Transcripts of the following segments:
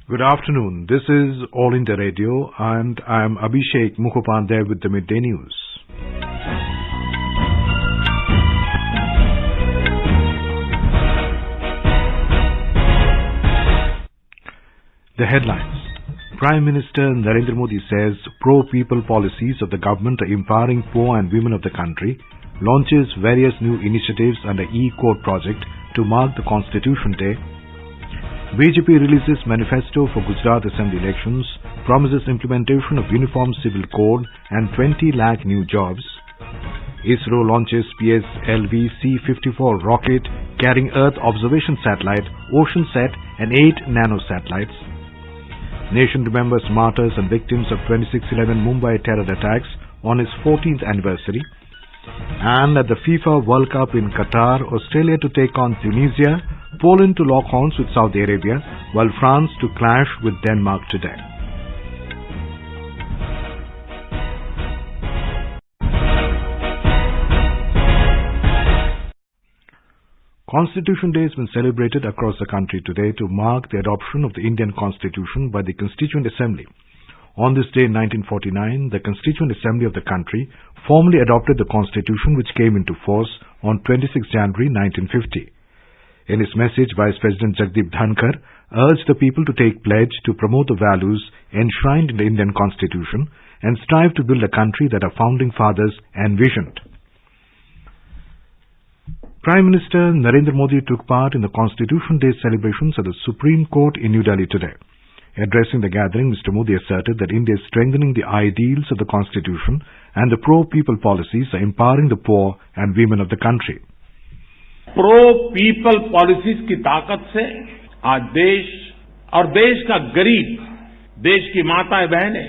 Good afternoon. This is All India Radio and I am Abhishek Mukhopadhyay with the Midday News. The headlines. Prime Minister Narendra Modi says pro-people policies of the government are empowering poor and women of the country, launches various new initiatives under E-Code project to mark the Constitution Day. BJP releases manifesto for Gujarat Assembly elections, promises implementation of Uniform Civil Code and 20 lakh new jobs. ISRO launches PSLV C-54 rocket carrying Earth observation satellite, OceanSat and 8 nano satellites. Nation remembers martyrs and victims of 26/11 Mumbai terror attacks on its 14th anniversary. And at the FIFA World Cup in Qatar, Australia to take on Tunisia, Poland to lock horns with Saudi Arabia, while France to clash with Denmark today. Constitution Day has been celebrated across the country today to mark the adoption of the Indian Constitution by the Constituent Assembly. On this day in 1949, the Constituent Assembly of the country formally adopted the Constitution, which came into force on 26 January 1950. In his message, Vice President Jagdeep Dhankar urged the people to take pledge to promote the values enshrined in the Indian Constitution and strive to build a country that our founding fathers envisioned. Prime Minister Narendra Modi took part in the Constitution Day celebrations at the Supreme Court in New Delhi today. Addressing the gathering, Mr. Modi asserted that India is strengthening the ideals of the Constitution and the pro-people policies are empowering the poor and women of the country. Pro-people policies की ताकत से आज देश और देश का गरीब, देश की माताएं बहनें,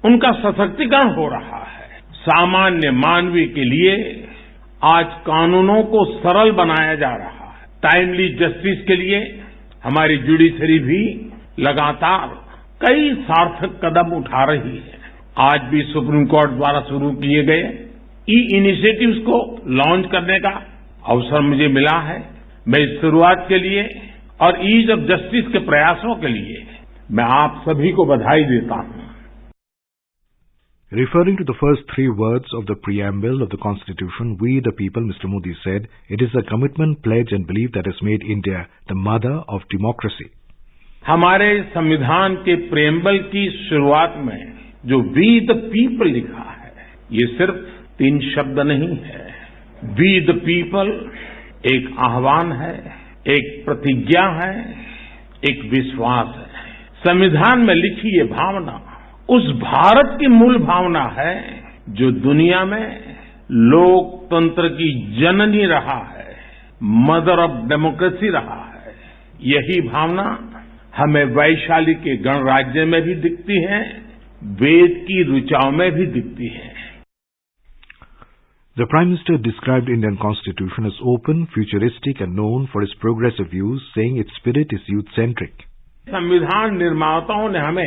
उनका सशक्तिकरण हो रहा है। सामान्य मानवीय के लिए आज कानूनों को सरल बनाया जा रहा है। टाइमली जस्टिस के लिए हमारी जुडिशरी भी लगातार कई सार्थक कदम उठा रही है। आज भी सुप्रीम कोर्ट द्वारा शुरू किए गए ई इनिशिएटिव्स को लॉन्च करने का अवसर मुझे मिला है। मैं इस शुरुआत के लिए और ईज ऑफ जस्टिस के प्रयासों के लिए मैं आप सभी को बधाई देता हूं। Referring to the first three words of the preamble of the Constitution, we the people, Mr. Modi said, it is a commitment, pledge and belief that has made India the mother of democracy. हमारे संविधान के preamble की शुरुआत में जो we the people लिखा है, ये सिर्फ 3 शब्द नहीं है। वी द पीपल एक आह्वान है, एक प्रतिज्ञा है, एक विश्वास है। संविधान में लिखी ये भावना उस भारत की मूल भावना है जो दुनिया में लोकतंत्र की जननी रहा है, मदर ऑफ डेमोक्रेसी रहा है। यही भावना हमें वैशाली के गणराज्य में भी दिखती है, वेद की ऋचाओं में भी दिखती है। The Prime Minister described Indian Constitution as open, futuristic and known for its progressive views, saying its spirit is youth-centric. संविधान निर्माताओं ने हमें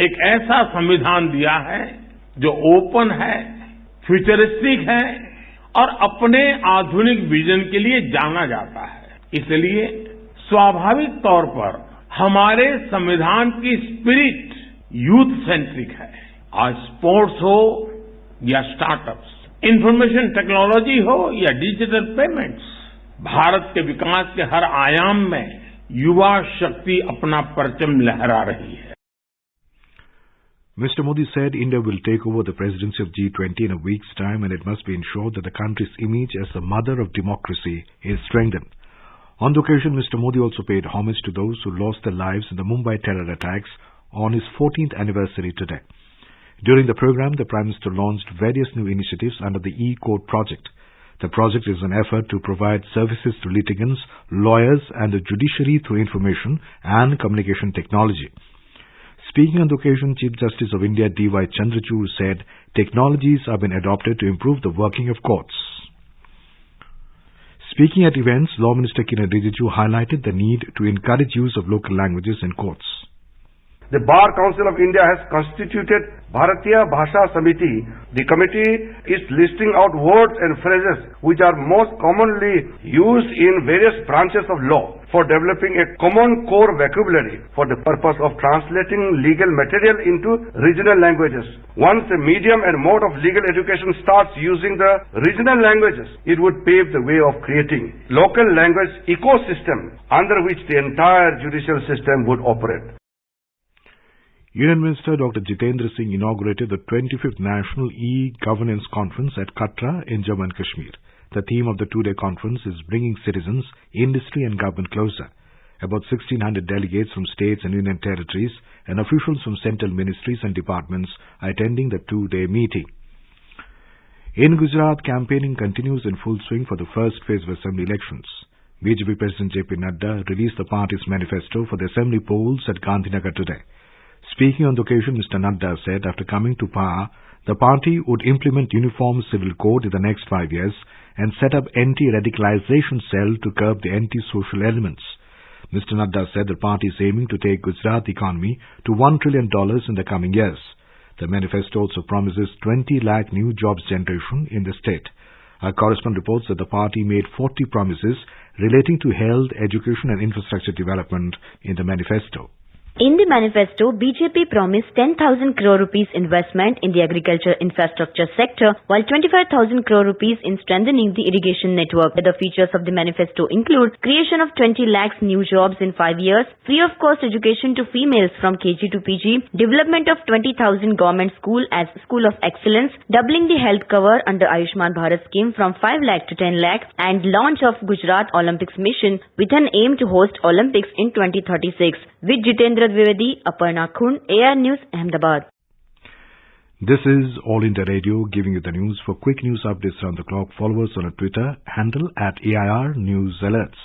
एक ऐसा संविधान दिया है जो ओपन है, फ्यूचरिस्टिक है और अपने आधुनिक विजन के लिए जाना जाता है। इसलिए स्वाभाविक तौर पर हमारे संविधान की स्पिरिट यूथ सेंट्रिक है। आज स्पोर्ट्स हो या स्टार्टअप्स, इंफॉर्मेशन टेक्नोलॉजी हो या डिजिटल पेमेंट्स, भारत के विकास के हर आयाम में युवा शक्ति अपना परचम लहरा रही है। Mr. Modi said India will take over the presidency of G20 in a week's time and it must be ensured that the country's image as the mother of democracy is strengthened. On the occasion, Mr. Modi also paid homage to those who lost their lives in the Mumbai terror attacks on his 14th anniversary today. During the program, the Prime Minister launched various new initiatives under the E-Code project. The project is an effort to provide services to litigants, lawyers and the judiciary through information and communication technology. Speaking on the occasion, Chief Justice of India D.Y. Chandrachud said technologies have been adopted to improve the working of courts. Speaking at events, Law Minister Kiren Rijiju highlighted the need to encourage use of local languages in courts. The Bar Council of India has constituted Bharatiya Bhasha Samiti. The committee is listing out words and phrases which are most commonly used in various branches of law. for developing a common core vocabulary for the purpose of translating legal material into regional languages. Once a medium and mode of legal education starts using the regional languages, it would pave the way of creating local language ecosystem under which the entire judicial system would operate. Union Minister Dr. Jitendra Singh inaugurated the 25th National E-Governance Conference at Katra in Jammu and Kashmir. The theme of the two-day conference is bringing citizens, industry and government closer. About 1,600 delegates from states and union territories and officials from central ministries and departments are attending the two-day meeting. In Gujarat, campaigning continues in full swing for the first phase of assembly elections. BJP President J.P. Nadda released the party's manifesto for the assembly polls at Gandhinagar today. Speaking on the occasion, Mr. Nadda said after coming to power, the party would implement uniform civil code in the next 5 years and set up anti-radicalization cell to curb the anti-social elements. Mr. Nadda said the party is aiming to take Gujarat economy to $1 trillion in the coming years. The manifesto also promises 20 lakh new jobs generation in the state. Our correspondent reports that the party made 40 promises relating to health, education and infrastructure development in the manifesto. In the manifesto, BJP promised 10,000 crore rupees investment in the agriculture infrastructure sector, while 25,000 crore rupees in strengthening the irrigation network. The features of the manifesto include creation of 20 lakhs new jobs in 5 years, free of cost education to females from KG to PG, development of 20,000 government school as school of excellence, doubling the health cover under Ayushman Bharat scheme from 5 lakh to 10 lakh, and launch of Gujarat Olympics mission with an aim to host Olympics in 2036. With Jitendra Dwivedi, Aparna Khund, AR News, Ahmedabad. This is All India Radio giving you the news. For quick news updates around the clock, follow us on our Twitter handle @AIR News Alerts.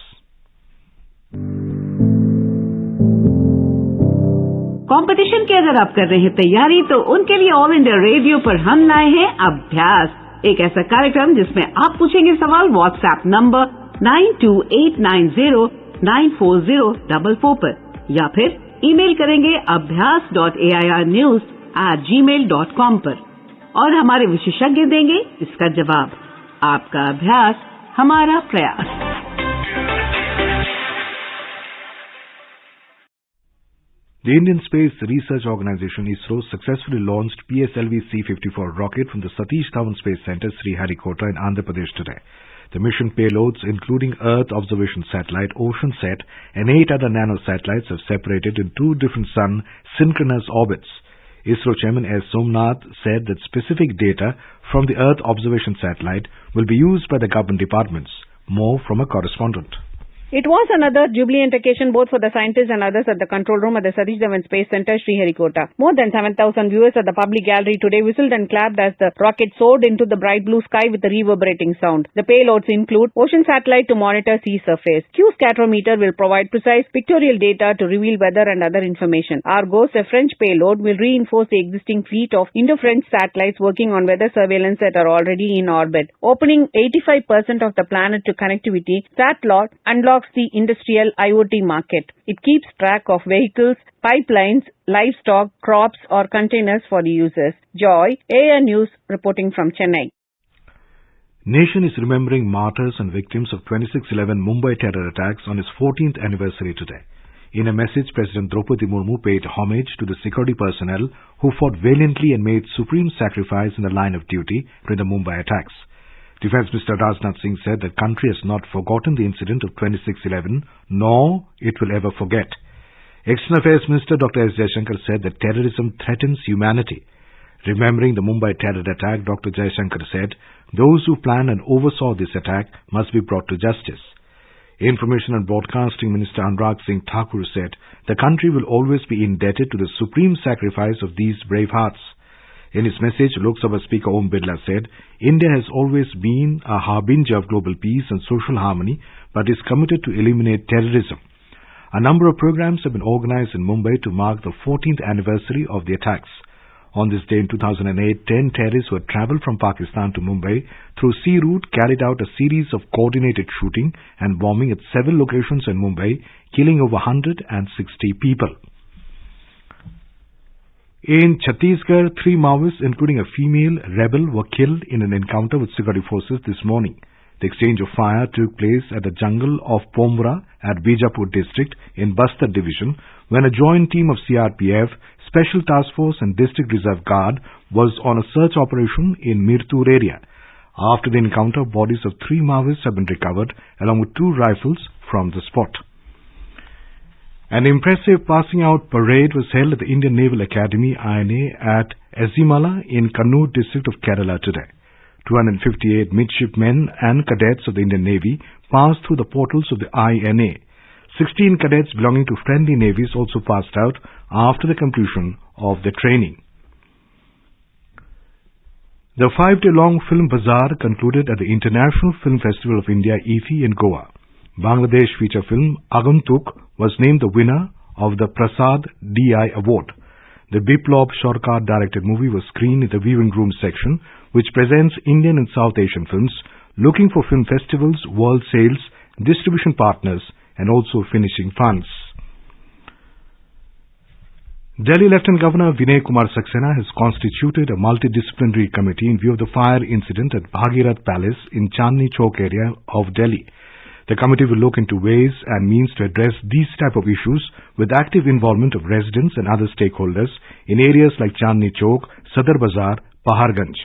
Competition की अगर आप कर रहे हैं तैयारी तो उनके लिए ऑल इंडिया रेडियो पर हम लाए हैं अभ्यास, एक ऐसा कार्यक्रम जिसमें आप पूछेंगे सवाल व्हाट्सएप नंबर 9289094044 पर या फिर ईमेल करेंगे abhyas.airnews@gmail.com पर और हमारे विशेषज्ञ देंगे इसका जवाब। आपका अभ्यास हमारा प्रयास। The Indian Space Research Organisation ISRO successfully launched PSLV C-54 rocket from the Satish Dhawan Space Centre, Sriharikota in Andhra Pradesh today. The mission payloads, including Earth Observation Satellite, OceanSat, and 8 other nano-satellites, have separated in 2 different sun synchronous orbits. ISRO Chairman S. Somnath said that specific data from the Earth Observation Satellite will be used by the government departments. More from a correspondent. It was another jubilant occasion both for the scientists and others at the control room at the Satish Dhawan Space Centre, Sriharikota. More than 7,000 viewers at the public gallery today whistled and clapped as the rocket soared into the bright blue sky with a reverberating sound. The payloads include Ocean Satellite to monitor sea surface. Q-Scatometer will provide precise pictorial data to reveal weather and other information. Argos, a French payload, will reinforce the existing fleet of Indo-French satellites working on weather surveillance that are already in orbit. Opening 85% of the planet to connectivity, SatLot unlocks the industrial IoT market. It keeps track of vehicles, pipelines, livestock, crops or containers for the users. Joy, AR News reporting from Chennai. Nation is remembering martyrs and victims of 26/11 Mumbai terror attacks on its 14th anniversary today. In a message, President Draupadi Murmu paid homage to the security personnel who fought valiantly and made supreme sacrifice in the line of duty during the Mumbai attacks. Defence Minister Rajnath Singh said the country has not forgotten the incident of 26/11, nor it will ever forget. External Affairs Minister Dr. S. Jaishankar said that terrorism threatens humanity. Remembering the Mumbai terror attack, Dr. Jaishankar said those who planned and oversaw this attack must be brought to justice. Information and Broadcasting Minister Anurag Singh Thakur said the country will always be indebted to the supreme sacrifice of these brave hearts. In his message, Lok Sabha Speaker Om Birla said, India has always been a harbinger of global peace and social harmony, but is committed to eliminate terrorism. A number of programs have been organized in Mumbai to mark the 14th anniversary of the attacks. On this day in 2008, 10 terrorists who had travelled from Pakistan to Mumbai through sea route carried out a series of coordinated shooting and bombing at several locations in Mumbai, killing over 160 people. In Chhattisgarh, 3 Maoists, including a female rebel, were killed in an encounter with security forces this morning. The exchange of fire took place at the jungle of Pomra at Bijapur district in Bastar division when a joint team of CRPF, Special Task Force and District Reserve Guard was on a search operation in Mirtur area. After the encounter, bodies of 3 Maoists have been recovered along with 2 rifles from the spot. An impressive passing out parade was held at the Indian Naval Academy INA at Azimala in Kannur district of Kerala today. 258 midshipmen and cadets of the Indian Navy passed through the portals of the INA. 16 cadets belonging to friendly navies also passed out after the completion of the training. The 5-day-long film bazaar concluded at the International Film Festival of India, IFFI in Goa. Bangladesh feature film Agantuk was named the winner of the Prasad DI Award. The Biplab Sarkar directed movie was screened in the viewing room section, which presents Indian and South Asian films, looking for film festivals, world sales, distribution partners, and also finishing funds. Delhi Lieutenant Governor Vinay Kumar Saxena has constituted a multidisciplinary committee in view of the fire incident at Bhagirath Palace in Chandni Chowk area of Delhi. The committee will look into ways and means to address these type of issues with active involvement of residents and other stakeholders in areas like Chandni Chowk, Sadar Bazaar, Paharganj.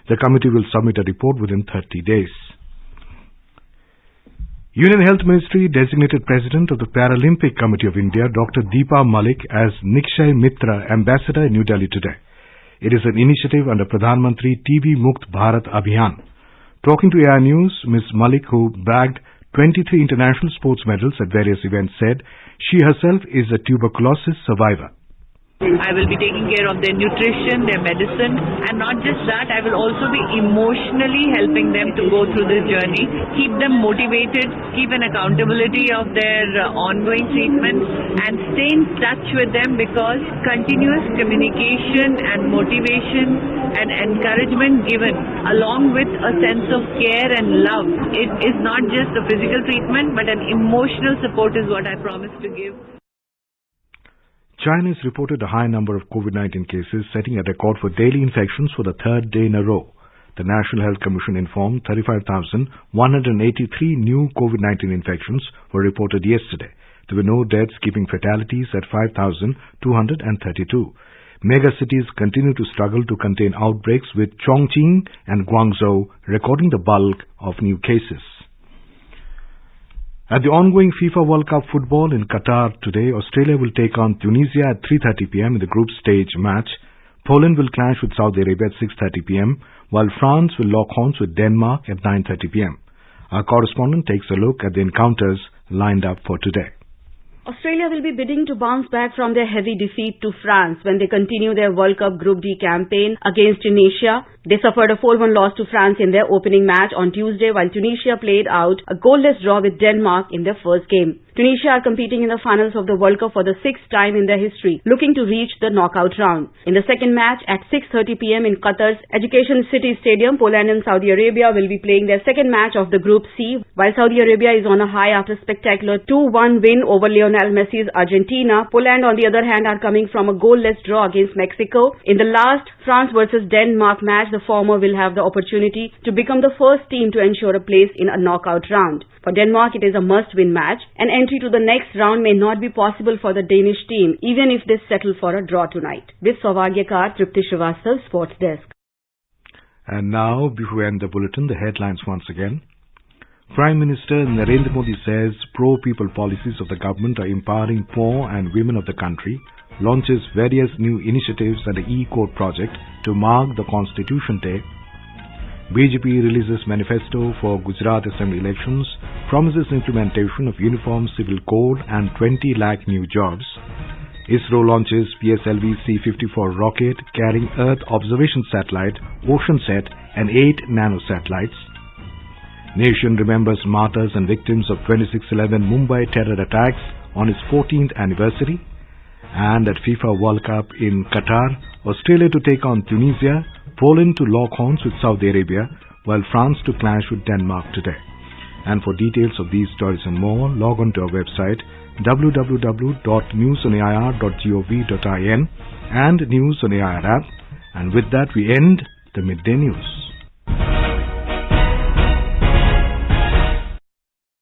The committee will submit a report within 30 days. Union Health Ministry designated President of the Paralympic Committee of India, Dr. Deepa Malik, as Nikshay Mitra Ambassador in New Delhi today. It is an initiative under Pradhan Mantri TB Mukt Bharat Abhiyan. Talking to AI News, Ms. Malik, who bagged 23 international sports medals at various events, said she herself is a tuberculosis survivor. I will be taking care of their nutrition, their medicine, and not just that, I will also be emotionally helping them to go through this journey, keep them motivated, keep an accountability of their ongoing treatment, and stay in touch with them, because continuous communication and motivation and encouragement given along with a sense of care and love, it is not just a physical treatment but an emotional support is what I promise to give. China has reported a high number of COVID-19 cases, setting a record for daily infections for the 3rd day in a row. The National Health Commission informed 35,183 new COVID-19 infections were reported yesterday. There were no deaths, keeping fatalities at 5,232. Mega cities continue to struggle to contain outbreaks, with Chongqing and Guangzhou recording the bulk of new cases. At the ongoing FIFA World Cup football in Qatar today, Australia will take on Tunisia at 3:30 p.m. in the group stage match. Poland will clash with Saudi Arabia at 6:30 p.m., while France will lock horns with Denmark at 9:30 p.m. Our correspondent takes a look at the encounters lined up for today. Australia will be bidding to bounce back from their heavy defeat to France when they continue their World Cup Group D campaign against Tunisia. They suffered a 4-1 loss to France in their opening match on Tuesday, while Tunisia played out a goalless draw with Denmark in their first game. Tunisia are competing in the finals of the World Cup for the 6th time in their history, looking to reach the knockout round. In the second match at 6:30 p.m. in Qatar's Education City Stadium, Poland and Saudi Arabia will be playing their second match of the Group C. While Saudi Arabia is on a high after a spectacular 2-1 win over Lionel Messi's Argentina, Poland on the other hand are coming from a goalless draw against Mexico. In the last France versus Denmark match, the former will have the opportunity to become the first team to ensure a place in a knockout round. For Denmark, it is a must-win match. An entry to the next round may not be possible for the Danish team, even if they settle for a draw tonight. With Sauvagyakar, Tripti Srivastava, Sports Desk. And now, before we end the bulletin, the headlines once again. Prime Minister Narendra Modi says pro-people policies of the government are empowering poor and women of the country, launches various new initiatives and the E-Code project to mark the Constitution Day. BJP releases manifesto for Gujarat Assembly elections, promises implementation of Uniform Civil Code and 20 lakh new jobs. ISRO launches PSLV C-54 rocket carrying Earth observation satellite, OceanSat and 8 nano-satellites. Nation remembers martyrs and victims of 26/11 Mumbai terror attacks on its 14th anniversary. And at FIFA World Cup in Qatar, Australia to take on Tunisia, Poland to lock horns with Saudi Arabia, while France to clash with Denmark today. And for details of these stories and more, log on to our website www.newsonair.gov.in and News on AIR app. And with that, we end the Midday News.